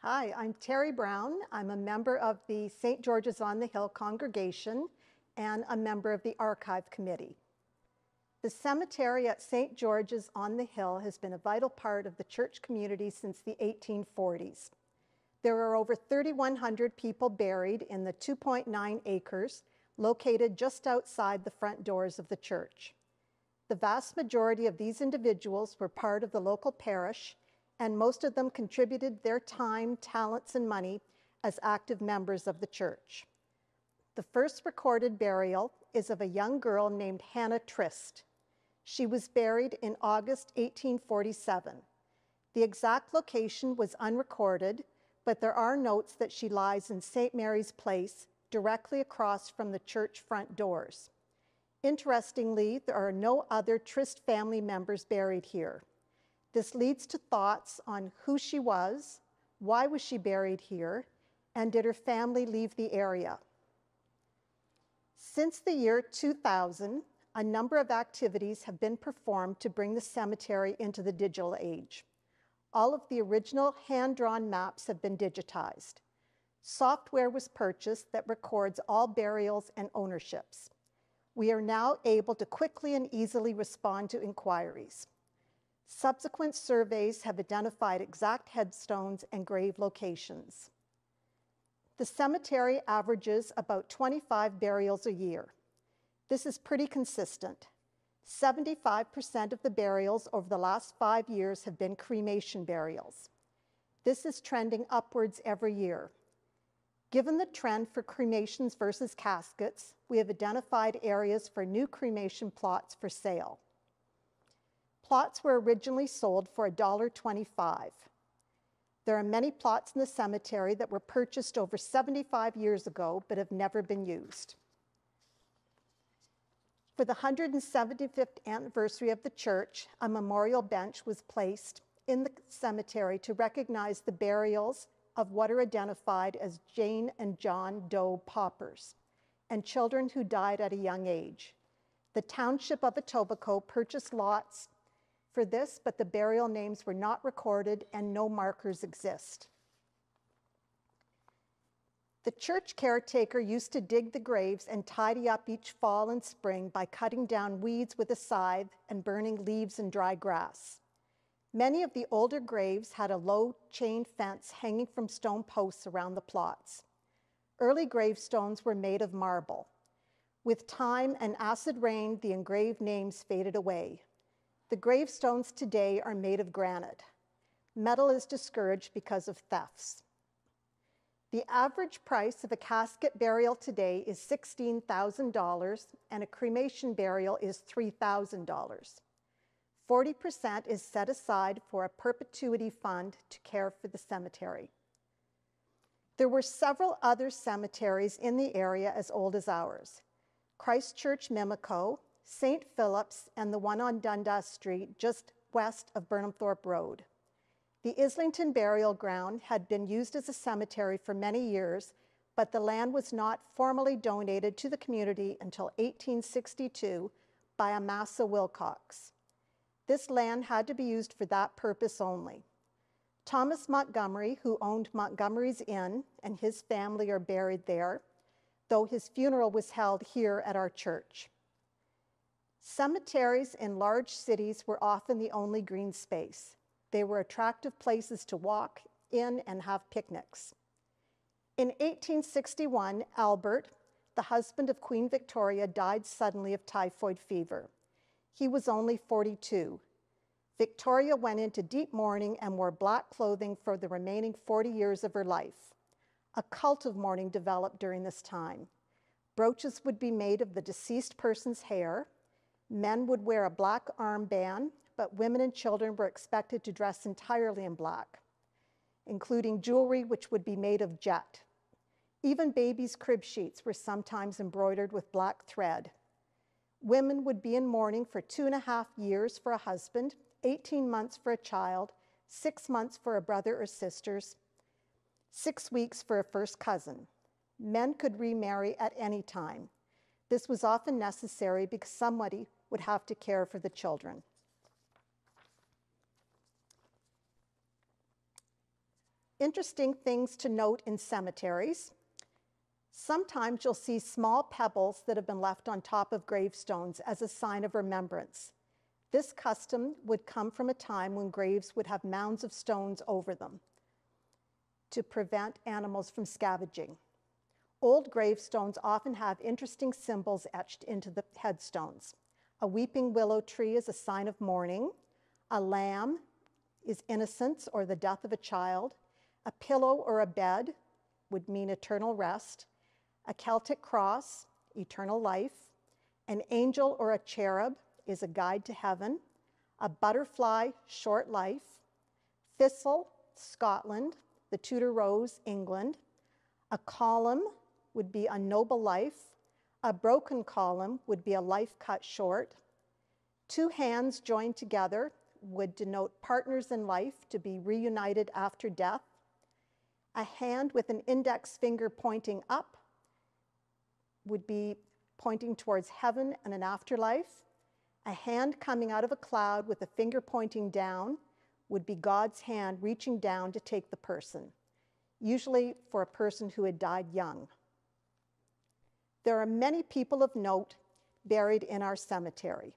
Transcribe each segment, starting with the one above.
Hi, I'm Terry Brown. I'm a member of the St. George's on the Hill congregation and a member of the Archive Committee. The cemetery at St. George's on the Hill has been a vital part of the church community since the 1840s. There are over 3,100 people buried in the 2.9 acres located just outside the front doors of the church. The vast majority of these individuals were part of the local parish, and most of them contributed their time, talents, and money as active members of the church. The first recorded burial is of a young girl named Hannah Trist. She was buried in August 1847. The exact location was unrecorded, but there are notes that she lies in St. Mary's Place, directly across from the church front doors. Interestingly, there are no other Trist family members buried here. This leads to thoughts on who she was, why was she buried here, and did her family leave the area? Since the year 2000, a number of activities have been performed to bring the cemetery into the digital age. All of the original hand-drawn maps have been digitized. Software was purchased that records all burials and ownerships. We are now able to quickly and easily respond to inquiries. Subsequent surveys have identified exact headstones and grave locations. The cemetery averages about 25 burials a year. This is pretty consistent. 75% of the burials over the last 5 years have been cremation burials. This is trending upwards every year. Given the trend for cremations versus caskets, we have identified areas for new cremation plots for sale. Plots were originally sold for $1.25. There are many plots in the cemetery that were purchased over 75 years ago but have never been used. For the 175th anniversary of the church, a memorial bench was placed in the cemetery to recognize the burials of what are identified as Jane and John Doe paupers and children who died at a young age. The township of Etobicoke purchased lots for this, but the burial names were not recorded and no markers exist. The church caretaker used to dig the graves and tidy up each fall and spring by cutting down weeds with a scythe and burning leaves and dry grass. Many of the older graves had a low chain fence hanging from stone posts around the plots. Early gravestones were made of marble. With time and acid rain, the engraved names faded away. The gravestones today are made of granite. Metal is discouraged because of thefts. The average price of a casket burial today is $16,000 and a cremation burial is $3,000. 40% is set aside for a perpetuity fund to care for the cemetery. There were several other cemeteries in the area as old as ours. Christ Church, Mimico, St. Philip's, and the one on Dundas Street just west of Burnhamthorpe Road. The Islington burial ground had been used as a cemetery for many years, but the land was not formally donated to the community until 1862 by Amasa Wilcox. This land had to be used for that purpose only. Thomas Montgomery, who owned Montgomery's Inn, and his family are buried there, though his funeral was held here at our church. Cemeteries in large cities were often the only green space. They were attractive places to walk in and have picnics. In 1861, Albert, the husband of Queen Victoria, died suddenly of typhoid fever. He was only 42. Victoria went into deep mourning and wore black clothing for the remaining 40 years of her life. A cult of mourning developed during this time. Brooches would be made of the deceased person's hair. Men would wear a black armband, but women and children were expected to dress entirely in black, including jewelry which would be made of jet. Even babies' crib sheets were sometimes embroidered with black thread. Women would be in mourning for 2.5 years for a husband, 18 months for a child, 6 months for a brother or sisters, 6 weeks for a first cousin. Men could remarry at any time. This was often necessary because somebody would have to care for the children. Interesting things to note in cemeteries. Sometimes you'll see small pebbles that have been left on top of gravestones as a sign of remembrance. This custom would come from a time when graves would have mounds of stones over them to prevent animals from scavenging. Old gravestones often have interesting symbols etched into the headstones. A weeping willow tree is a sign of mourning. A lamb is innocence or the death of a child. A pillow or a bed would mean eternal rest. A Celtic cross, eternal life. An angel or a cherub is a guide to heaven. A butterfly, short life. Thistle, Scotland. The Tudor rose, England. A column would be a noble life. A broken column would be a life cut short. Two hands joined together would denote partners in life to be reunited after death. A hand with an index finger pointing up would be pointing towards heaven and an afterlife. A hand coming out of a cloud with a finger pointing down would be God's hand reaching down to take the person, usually for a person who had died young. There are many people of note buried in our cemetery.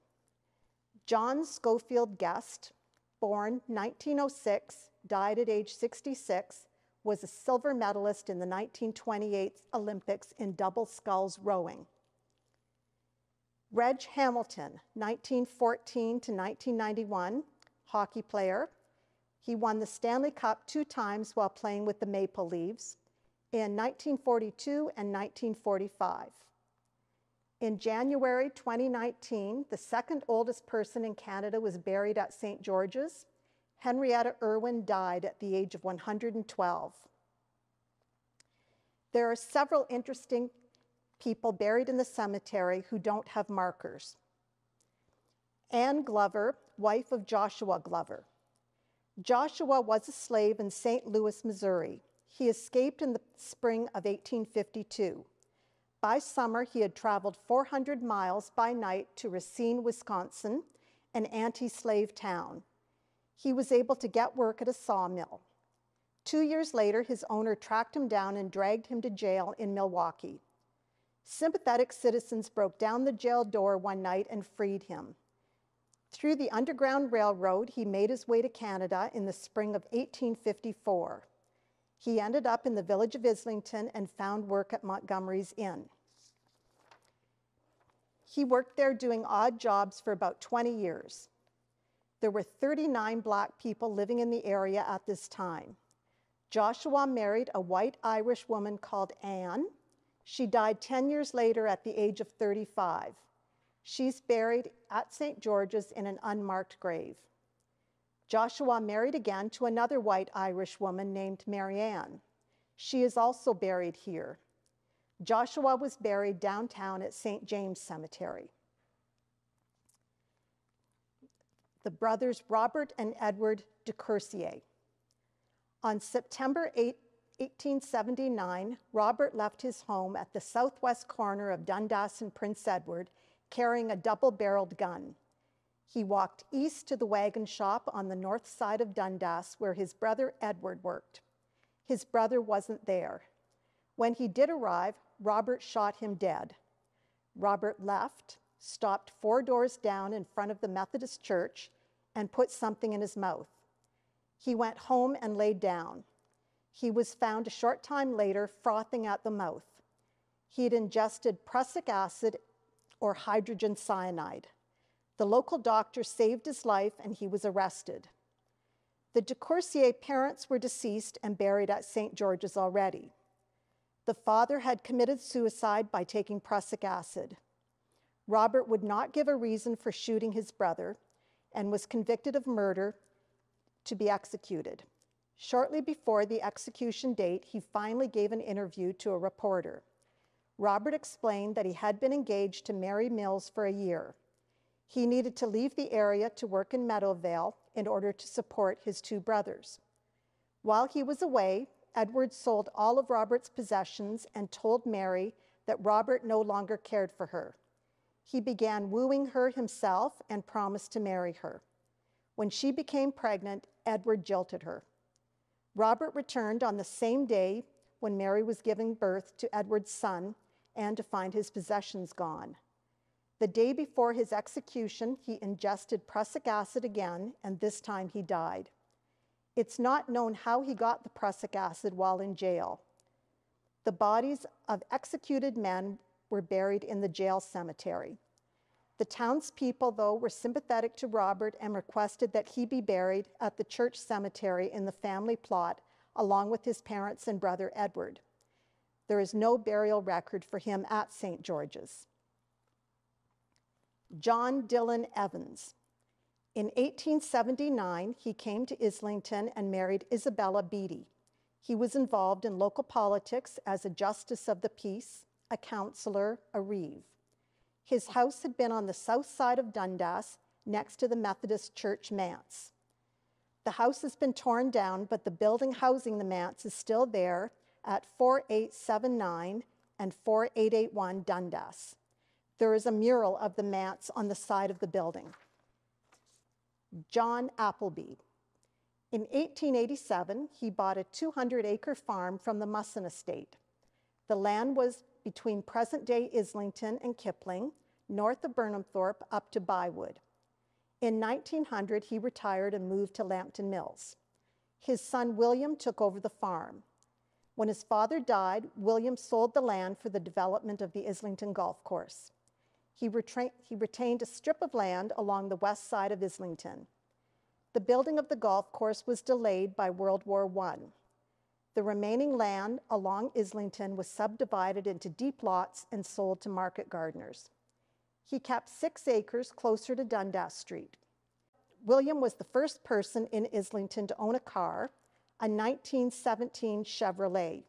John Schofield Guest, born 1906, died at age 66, was a silver medalist in the 1928 Olympics in double sculls rowing. Reg Hamilton, 1914 to 1991, hockey player. He won the Stanley Cup 2 times while playing with the Maple Leafs in 1942 and 1945. In January 2019, the second oldest person in Canada was buried at St. George's. Henrietta Irwin died at the age of 112. There are several interesting people buried in the cemetery who don't have markers. Anne Glover, wife of Joshua Glover. Joshua was a slave in St. Louis, Missouri. He escaped in the spring of 1852. By summer, he had traveled 400 miles by night to Racine, Wisconsin, an anti-slave town. He was able to get work at a sawmill. 2 years later, his owner tracked him down and dragged him to jail in Milwaukee. Sympathetic citizens broke down the jail door one night and freed him. Through the Underground Railroad, he made his way to Canada in the spring of 1854. He ended up in the village of Islington and found work at Montgomery's Inn. He worked there doing odd jobs for about 20 years. There were 39 Black people living in the area at this time. Joshua married a white Irish woman called Anne. She died 10 years later at the age of 35. She's buried at St. George's in an unmarked grave. Joshua married again to another white Irish woman named Marianne. She is also buried here. Joshua was buried downtown at St. James Cemetery. The brothers Robert and Edward de Courcier. On September 8, 1879, Robert left his home at the southwest corner of Dundas and Prince Edward carrying a double-barreled gun. He walked east to the wagon shop on the north side of Dundas where his brother Edward worked. His brother wasn't there. When he did arrive, Robert shot him dead. Robert left, stopped 4 doors down in front of the Methodist church, and put something in his mouth. He went home and laid down. He was found a short time later frothing at the mouth. He had ingested prussic acid or hydrogen cyanide. The local doctor saved his life and he was arrested. The de Courcier parents were deceased and buried at St. George's already. The father had committed suicide by taking prussic acid. Robert would not give a reason for shooting his brother and was convicted of murder to be executed. Shortly before the execution date, he finally gave an interview to a reporter. Robert explained that he had been engaged to Mary Mills for a year. He needed to leave the area to work in Meadowvale in order to support his 2 brothers. While he was away, Edward sold all of Robert's possessions and told Mary that Robert no longer cared for her. He began wooing her himself and promised to marry her. When she became pregnant, Edward jilted her. Robert returned on the same day when Mary was giving birth to Edward's son, and to find his possessions gone. The day before his execution, he ingested prussic acid again, and this time he died. It's not known how he got the prussic acid while in jail. The bodies of executed men were buried in the jail cemetery. The townspeople, though, were sympathetic to Robert and requested that he be buried at the church cemetery in the family plot, along with his parents and brother Edward. There is no burial record for him at St. George's. John Dillon Evans. In 1879, he came to Islington and married Isabella Beatty. He was involved in local politics as a justice of the peace, a councillor, a reeve. His house had been on the south side of Dundas, next to the Methodist Church manse. The house has been torn down, but the building housing the manse is still there at 4879 and 4881 Dundas. There is a mural of the manse on the side of the building. John Appleby. In 1887, he bought a 200-acre farm from the Musson estate. The land was between present-day Islington and Kipling, north of Burnhamthorpe up to Bywood. In 1900, he retired and moved to Lambton Mills. His son William took over the farm. When his father died, William sold the land for the development of the Islington Golf Course. He retained a strip of land along the west side of Islington. The building of the golf course was delayed by World War I. The remaining land along Islington was subdivided into deep lots and sold to market gardeners. He kept 6 acres closer to Dundas Street. William was the first person in Islington to own a car, a 1917 Chevrolet.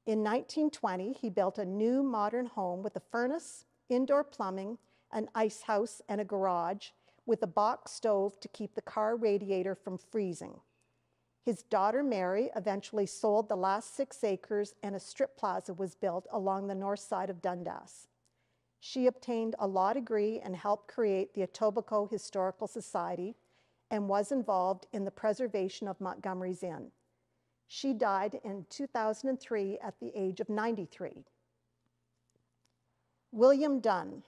In 1920, he built a new modern home with a furnace, indoor plumbing, an ice house, and a garage, with a box stove to keep the car radiator from freezing. His daughter Mary eventually sold the last 6 acres, and a strip plaza was built along the north side of Dundas. She obtained a law degree and helped create the Etobicoke Historical Society and was involved in the preservation of Montgomery's Inn. She died in 2003 at the age of 93. William Dunn.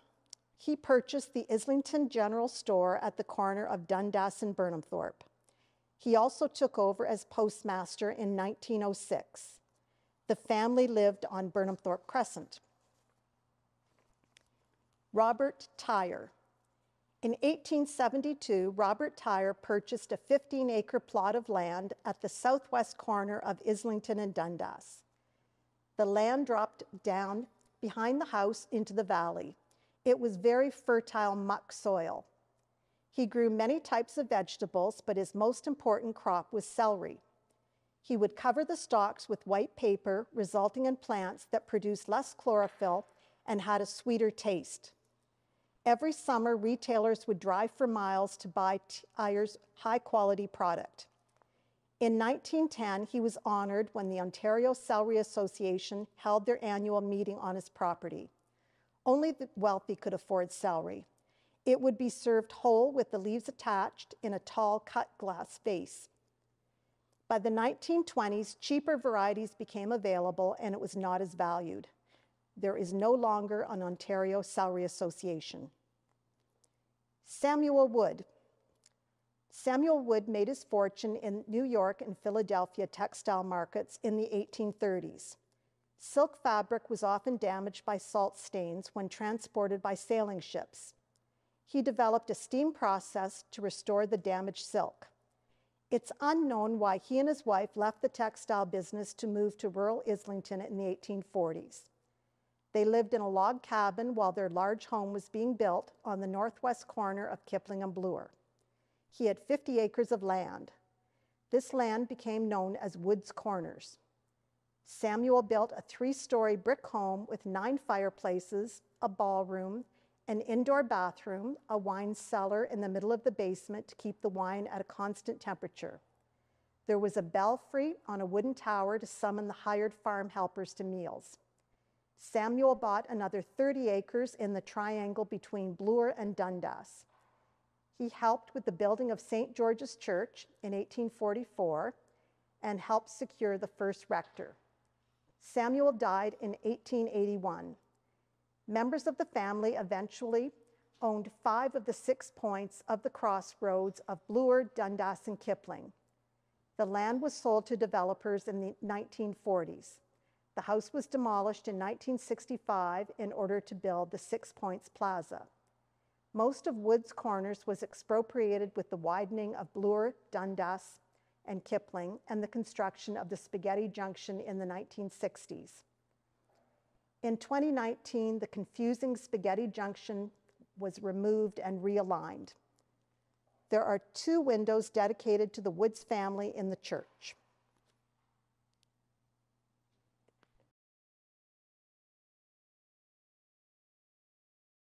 He purchased the Islington General Store at the corner of Dundas and Burnhamthorpe. He also took over as postmaster in 1906. The family lived on Burnhamthorpe Crescent. Robert Tyre. In 1872, Robert Tyre purchased a 15-acre plot of land at the southwest corner of Islington and Dundas. The land dropped down behind the house into the valley. It was very fertile muck soil. He grew many types of vegetables, but his most important crop was celery. He would cover the stalks with white paper, resulting in plants that produced less chlorophyll and had a sweeter taste. Every summer, retailers would drive for miles to buy Tyre's high-quality product. In 1910, he was honored when the Ontario Celery Association held their annual meeting on his property. Only the wealthy could afford celery. It would be served whole with the leaves attached in a tall cut glass vase. By the 1920s, cheaper varieties became available and it was not as valued. There is no longer an Ontario Celery Association. Samuel Wood. Samuel Wood made his fortune in New York and Philadelphia textile markets in the 1830s. Silk fabric was often damaged by salt stains when transported by sailing ships. He developed a steam process to restore the damaged silk. It's unknown why he and his wife left the textile business to move to rural Islington in the 1840s. They lived in a log cabin while their large home was being built on the northwest corner of Kipling and Bloor. He had 50 acres of land. This land became known as Wood's Corners. Samuel built a 3-story brick home with 9 fireplaces, a ballroom, an indoor bathroom, a wine cellar in the middle of the basement to keep the wine at a constant temperature. There was a belfry on a wooden tower to summon the hired farm helpers to meals. Samuel bought another 30 acres in the triangle between Bloor and Dundas. He helped with the building of St. George's Church in 1844 and helped secure the first rector. Samuel died in 1881. Members of the family eventually owned 5 of the 6 points of the crossroads of Bloor, Dundas, and Kipling. The land was sold to developers in the 1940s. The house was demolished in 1965 in order to build the 6 Points Plaza. Most of Wood's Corners was expropriated with the widening of Bloor, Dundas, and Kipling and the construction of the Spaghetti Junction in the 1960s. In 2019, the confusing Spaghetti Junction was removed and realigned. There are 2 windows dedicated to the Woods family in the church.